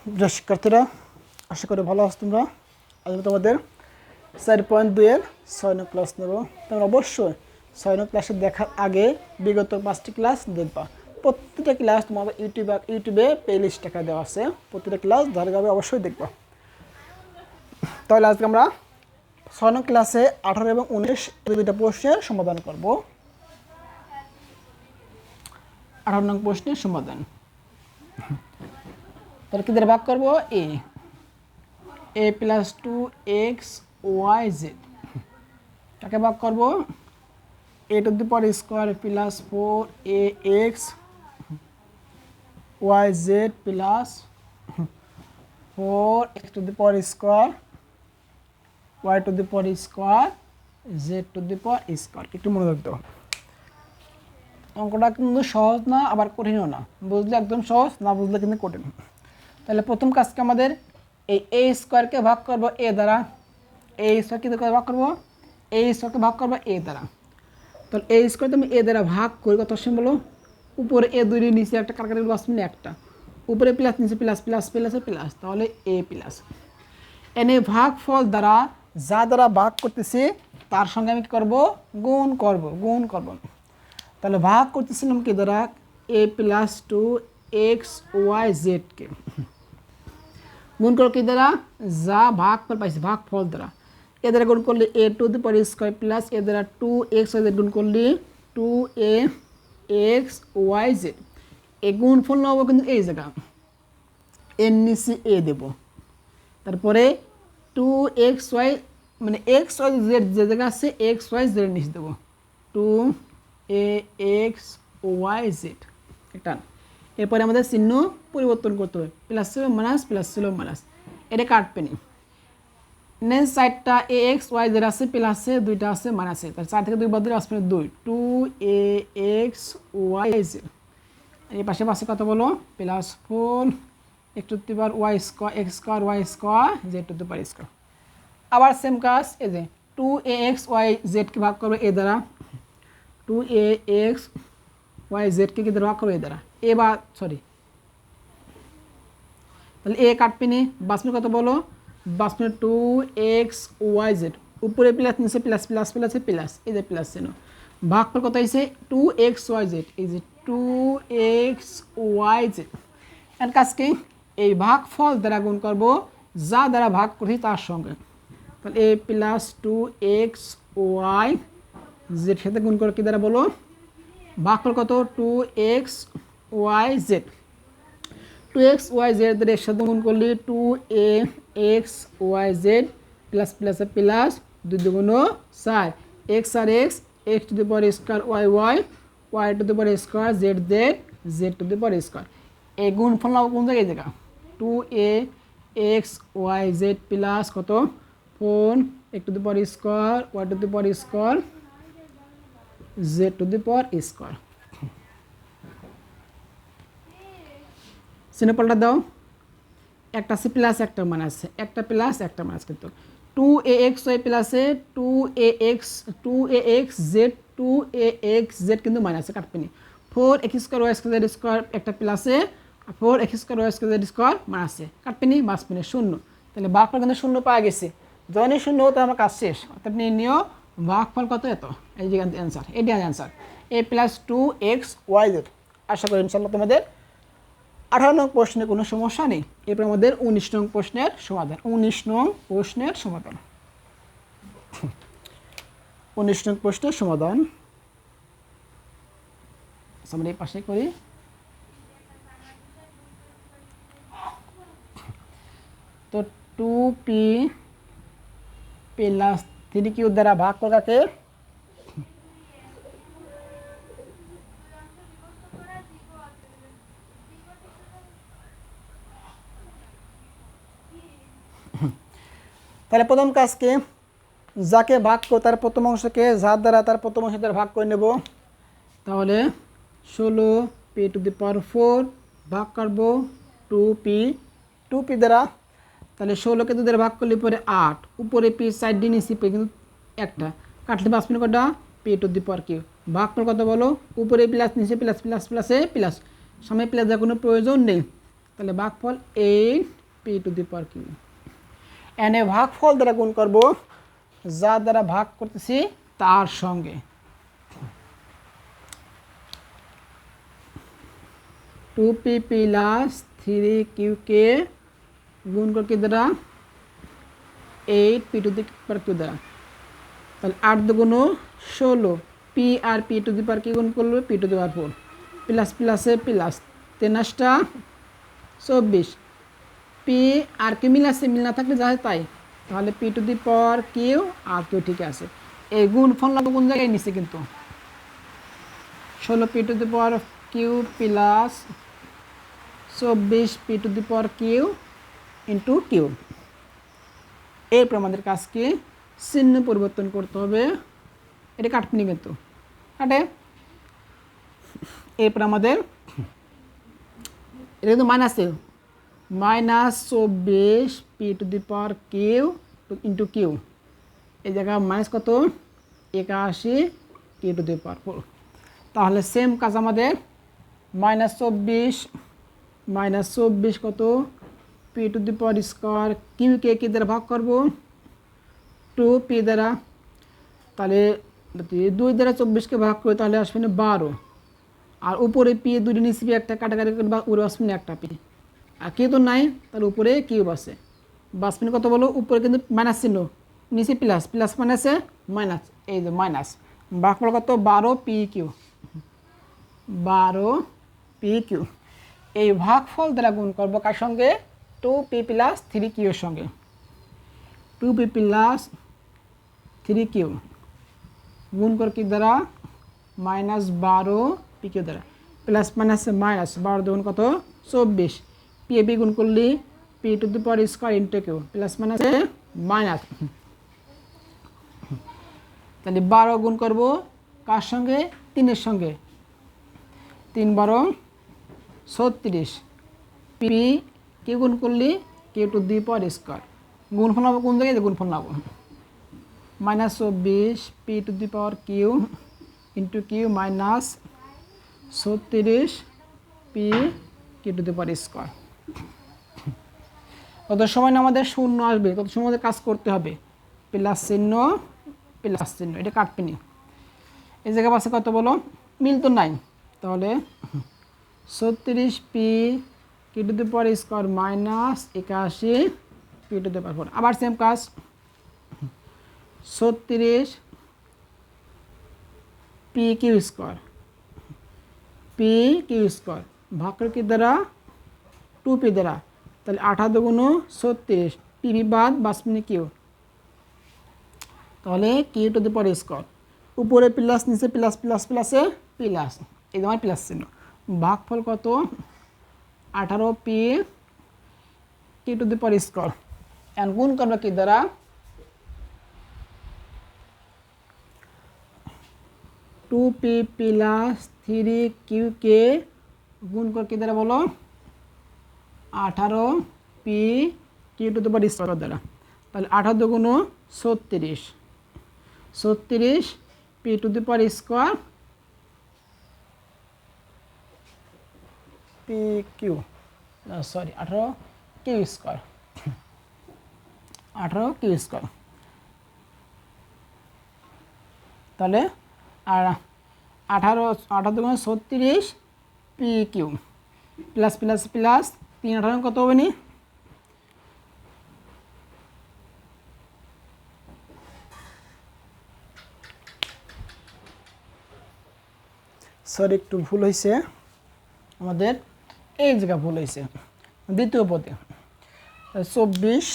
প্রিয় শিক্ষার্থীরা, আশা করি ভালো আছো তোমরা। আজ আমি তোমাদের 4.2-এর 6 নং ক্লাস নেব। তোমরা অবশ্যই 6 নং ক্লাসে দেখার আগে বিগত 5টি ক্লাস দেখবা। প্রত্যেকটা ক্লাস তোমাদের ইউটিউবে প্লেলিস্ট টাকা দেওয়া আছে, প্রত্যেকটা ক্লাস ধারাবাহিকভাবে অবশ্যই দেখবা। তাহলে আজকে আমরা 6 নং ক্লাসে 18 এবং 19 এই দুইটা প্রশ্নের সমাধান করব। 18 নং প্রশ্নের সমাধান। তাহলে কি দিয়ে ভাগ করব? a প্লাস 2xyz কাকে ভাগ করব? a to the power square plus 4ax yz plus 4x two the power square y to the power square z to the power square. একটু মনে রাখতে হবে, অঙ্কটা কিন্তু সহজ না, আবার কঠিনও না। বুঝলে একদম সহজ, না বুঝলে কিন্তু কঠিন। তাহলে প্রথম কাজকে আমাদের এই এ স্কোয়ারকে ভাগ করব এ দ্বারা। এ স্কোয়ার কী দ্বারা ভাগ করব? এ স্কোয়ারকে ভাগ করব এ দ্বারা। তাহলে এ স্কোয়ার তুমি এ দ্বারা ভাগ করি কত সময় বলো? উপরে এ দুই, নিচে একটা কাটাকাটি আসবে একটা, উপরে প্লাস নিচে প্লাস প্লাস প্লাসে প্লাস, তাহলে এ প্লাস। এনে ভাগ ফল দ্বারা যা দ্বারা ভাগ করতেছি তার সঙ্গে আমি কী করবো? গুণ করব। তাহলে ভাগ করতেছিলাম কি দ্বারা? a প্লাস 2xyzকে গুণ করো কি দ্বারা? যা ভাগ ফল পাইছি ভাগ ফল দ্বারা। এ দ্বারা গুণ করলে a to the power square plus A দ্বারা 2xyz গুণ করলে 2axyz। এ গুণ ফল নেবো কিন্তু এই জায়গা এর নিচে এ দেব। তারপরে 2xy মানে xyz যে জায়গা আছে xyz এর নিচে দেবো 2axyz। এটা এরপরে আমাদের চিহ্ন পরিবর্তন করতে হবে, প্লাস ছিল মাইনাস, প্লাস ছিল মাইনাস, এটা কাটবে নি। নেক্সট সাইডটা axyz আছে প্লাসে, দুইটা আছে মাইনাসে, তার 4 থেকে 2 বাদ দিলে আসবে 2, 2axyz। এই পাশে পাশে কত বলো? Plus 4x two the power y square x square y square z to the power square. আবার সেম কাজ, এই যে 2axyz কে ভাগ করবে এ দ্বারা, 2axyz কে কি দ্বারা ভাগ করবে? এ দ্বারা। এবার তাহলে এ কাটবে নি, বাসমি কত বলো? বাসমি 2xyz, উপরে প্লাস নিচে প্লাস প্লাস প্লাসে প্লাস, এই যে প্লাস চিহ্ন। ভাগফল কত হয়েছে? 2xyz, এই যে 2xyz। এর কাজকে এই ভাগফল দ্বারা গুণ করব যা দ্বারা ভাগ করছি তার সঙ্গে। তাহলে a প্লাস 2xyz সাথে গুণ করে কি দ্বারা বলো? ভাগফল কত? 2xyz। 2xyz এর সাথে গুণ করলে 2axyz প্লাস প্লাসে প্লাস, 2 দুগুণ 4, x আর x, x to the power square y to the power square z to the power square. এই গুণফল নাও কোন জায়গায়? জায়গা 2axyz প্লাস কত? 4x two the power square y to the power square z to the power square. চিহ্ন পাল্টা দাও, একটা আছে প্লাস একটা মাইনাস, একটা প্লাস একটা মাইনাস, কিন্তু 2axy প্লাসে 2axz কিন্তু মাইনাসে কাটবে নি। 4x square y square z square একটা প্লাসে, 4x square y square z square মাইনাসে কাটবে নি, বাঁচবে না, শূন্য। তাহলে ভাগফল কিন্তু শূন্য পাওয়া গেছে। যখনই শূন্য হতো আমার কাজ শেষ, অর্থাৎ নির্ণয় ভাগফল কত? এত। এই যে অ্যান্সার, এটি অ্যান্সার a প্লাস 2xyz। আশা করি ইনশাল্লাহ তোমাদের 18 নং প্রশ্নে কোনো সমস্যা নেই। এরপর আমাদের 19 নং প্রশ্নের সমাধান। 19 নং প্রশ্নের সমাধান। 19 নং প্রশ্নের সমাধান আমরা এই পাশে করি। তো 2p প্লাস 3q দ্বারা ভাগ করাকে তাহলে প্রথম কাজকে যাকে ভাগ করো তার প্রথম অংশকে যার দ্বারা তার প্রথম অংশ দ্বারা ভাগ করে নেব। তাহলে 16p টু দি পাওয়ার 4 ভাগ করবো 2p দ্বারা। তাহলে 16কে 2 দ্বারা ভাগ করলে পরে 8, উপরে p সাইড দিয়ে নিচে p কিন্তু একটা, কাটলে 5 মিনিট কটা? p to the power q। ভাগফল কত বলো? উপরে প্লাস নিচে প্লাস প্লাস প্লাসে প্লাস, সামনে প্লাস দেওয়ার কোনো প্রয়োজন নেই। তাহলে ভাগফল 8 P to the power Q. এনে ভাগফল দ্বারা গুণ করব যা দ্বারা ভাগ করতেছি তার সঙ্গে। 2p প্লাস 3q কে গুণ করে কি দ্বারা 8 P to the power Q দ্বারা। তাহলে 8 দুগুণ 16 পি আর পি টু দি পাওয়ার কি গুণ করলো P to the power 4 plus প্লাসে প্লাস 3 24 পি আর কি মিল আছে, মিল না থাকলে যা হয় তাই। তাহলে P to the power Q আর কিউ ঠিক আছে। এই গুণ ফল লাগবে কোন জায়গায় নিচ্ছে কিন্তু 16 P to the power Q plus 24 P to the power Q into Q. এরপর আমাদের কাজকে চিহ্ন পরিবর্তন করতে হবে, এটা কাটপিনি কিন্তু কাটে। এরপর আমাদের এটা কিন্তু -24 P to the power Q into Q. এই জায়গায় মাইনাস কত 81 কিউ টু দি পাওয়ার 4। তাহলে সেম কাজ আমাদের -24 কত p to the power square কিউকে কি দ্বারা ভাগ করব 2 পি দ্বারা। তাহলে 2 দ্বারা 24কে ভাগ করে তাহলে আসবে না 12, আর উপরে পি দুটি নিচে পি একটা কাটাকাটি করে বা উপরে আসবে না একটা পি, আর কিউ তো নাই তাহলে উপরে কিউব আছে। বাসপিনে কত বলো উপরে কিন্তু মাইনাস চিহ্ন নিচে প্লাস, প্লাস মাইনাসে মাইনাস, এই যে মাইনাস। ভাগফল কত 12 পি কিউ, 12 পি কিউ। এই ভাগফল দ্বারা গুণ করবো কার সঙ্গে 2p প্লাস 3q এর সঙ্গে। 2p প্লাস 3q গুণ করে কি দ্বারা -12 pq দ্বারা, প্লাস মাইনাসে মাইনাস 12 দুগুণ কত 24 পি এ বি গুণ করলে P to the power square into Q plus মাইনাসে মাইনাস। তাহলে 12 গুণ করব কার সঙ্গে 3-এর সঙ্গে, 3 12 36 পি কিউ গুণ করলে Q to the power square. গুণফল নেবো কোন জায়গায় গুণফল নেবো -24 P to the power Q into Q minus 36 P Q to the power square. কত সময় না আমাদের শূন্য আসবে তত সময় আমাদের কাজ করতে হবে। প্লাস চিহ্ন প্লাস চিহ্ন এটা কাটপিনি। এই জায়গায় পাশে কত বলো মিল তো নাই, তাহলে 36 P Q to the power square minus 81 p to the power 4। আবার সেম কাজ 36 পি কিউ স্কোয়ার ভাগ করে কি দ্বারা 2p দ্বারা। তাহলে 18 দুগুণ 36 পিবি বাদ বাসমিনি কিউ, তাহলে Q to the power square উপরে প্লাস নিচে প্লাস প্লাস প্লাসে প্লাস, এই আমার প্লাস চিহ্ন। ভাগফল কত 18 P Q to the power square. এখন গুণ করবো কি দ্বারা 2p প্লাস 3q কে গুণ করে কি দ্বারা বলো 18 P Q to the power square দ্বারা। তাহলে 18 দুগুণ 36 P to the power square P Q sorry 18 Q square, 18 Q square. তাহলে আর 18 দুগুণ 36 P Q plus plus plus 3 18 কত হবে নি সরি একটু ভুল হয়েছে আমাদের, এই জায়গা ভুল হয়েছে দ্বিতীয় পদে 24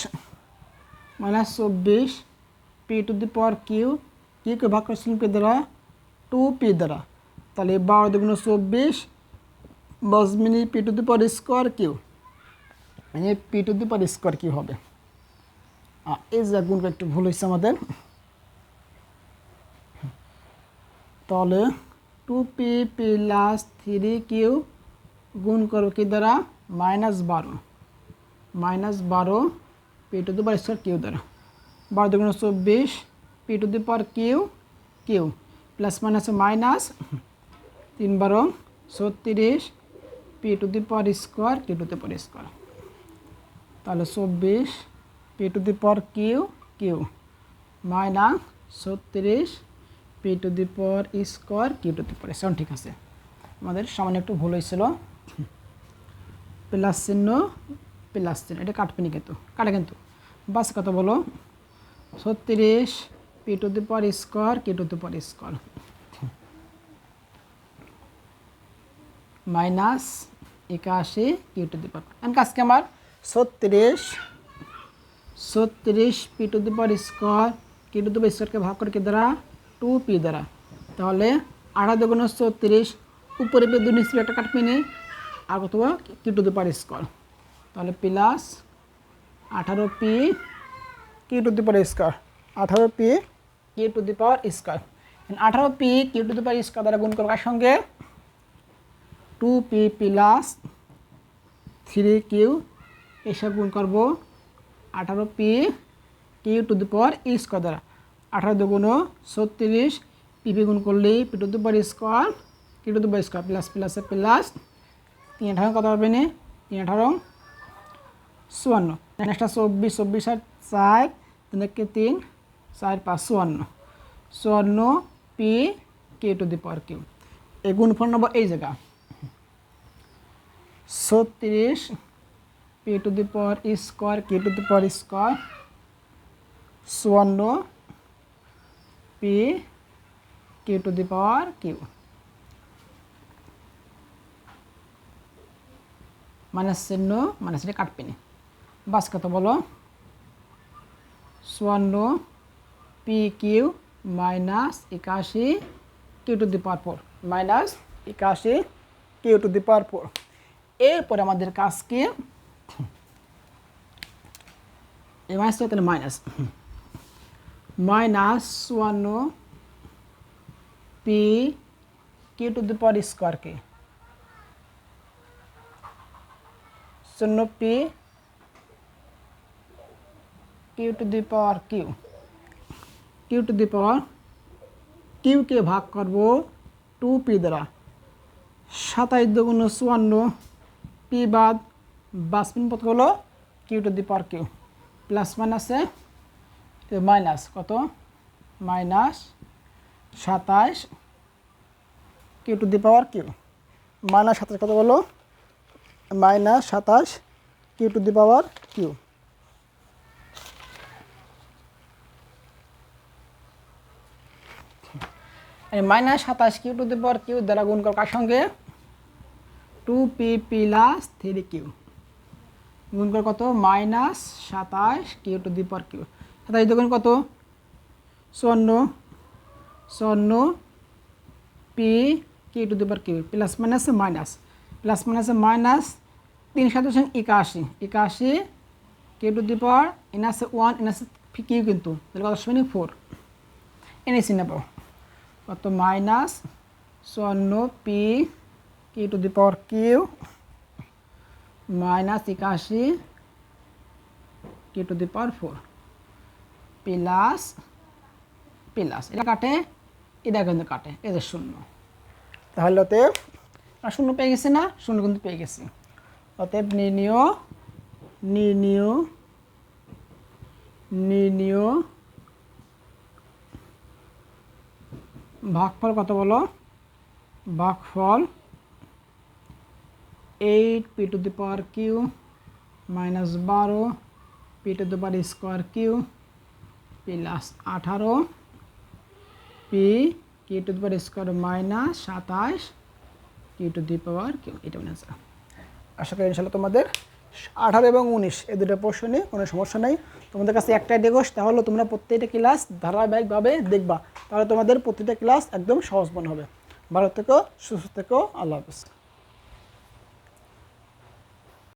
-24 P to the power q কিউকে ভাগ করেছিলাম কি দ্বারা 2p দ্বারা। তাহলে 12 দুগুণ 24 বাসমিনি p to the power square q, মানে p to the power square q হবে। এই যা গুণটা একটু ভুল হয়েছে আমাদের। তাহলে 2p প্লাস 3q গুণ করো কি দ্বারা -12 P to the power square Q দ্বারা। 12 দুগুণ 24 P to the power Q plus minus minus 3 12 36 P P to the power square Q to the power square, তাহলে 24 P to the power Q Q minus 36 P to the power square Q to the power square. ঠিক আছে, আমাদের সামান্য একটু ভুল হয়েছিল, plus চিহ্ন এটা কাটবে না, কিন্তু কাটে কিন্তু বাস কত বলো 36 P to the power square Q to the power square minus 81 q to the power. এখন আজকে আমার 36 P to the power square Q to the power স্কোয়ারকে ভাগ করে কি দ্বারা 2p দ্বারা, তাহলে 8 দুগুণ 36 উপরে পে 2 নিচে একটা কাটবে না আর কত q to the power square, তাহলে plus 18p Q to the power square 18p Q to the power square. 18p Q to the power square দ্বারা গুণ করবার সঙ্গে 2p প্লাস 3q এসব গুণ করবো 18p Q to the power square দ্বারা, 18 দুগুণ 36 পিপি গুণ করলে P to the power square Q to the power square plus প্লাসে প্লাস 3 18 কত হবে না 3 18 54, নেক্সটটা 24 আর 4 3 4 5 54 p Q to the power q. এই গুণফল নেব এই জায়গা 36 P to the power square Q to the power square 54 p Q to the power Q minus চিহ্ন মাইনাস এটা কাটবে না, বাস কত বলো 54 p q minus 81 q to the power 4 minus 81 q to the power 4। এরপরে আমাদের কাজ কি এই মাইনাস তাহলে minus 54 p Q to the power স্কোয়ারকে 0p q to the power q to the power কিউকে ভাগ করব 2p দ্বারা, 27 দুগুণ 54 পি বাদ বাসপিন পথ হলো Q to the power Q plus মাইনাসে মাইনাস কত minus 27 Q to the power Q minus 27 কত বলো minus 27 Q to the power Q. Minus 27 Q to the power Q দ্বারা গুণ কর কার সঙ্গে 2p প্লাস 3q গুণ কর কত minus 27 Q to the power q, 27 দুগুণ কত 54 p Q to the power Q plus minus minus plus মাইনাসে minus 3 7 81 q to the power এনাসে 1 এনাসে কিউ কিন্তু তাহলে কত আসবে 4 এনেছি নেব কত minus 54 p Q to the power Q minus 81 q to the power 4 plus plus এটা কাটে এটা কিন্তু কাটে এদের শূন্য, তাহলে অতএব শূন্য পেয়ে গেছে না শূন্য কিন্তু পেয়ে গেছি, অতএব নির্ণীয় ভাগফল কত বলো ভাগফল 8 P to the power Q minus 12 P to the power square Q plus 18 P Q to the power square minus 27 Q to the power Q. এটা মনে আছে, আশা করি ইনশাল্লাহ তোমাদের 18 এবং 19 এই দুটো প্রশ্নে কোনো সমস্যা নেই। তোমাদের কাছে একটাই রিকোয়েস্ট, তাহলে তোমরা প্রত্যেকটা ক্লাস ধারাবাহিকভাবে দেখবা, তাহলে তোমাদের প্রতিটা ক্লাস একদম সহজ মনে হবে। ভালো থেকো, সুস্থ থেকো, আল্লাহ হাফেজ।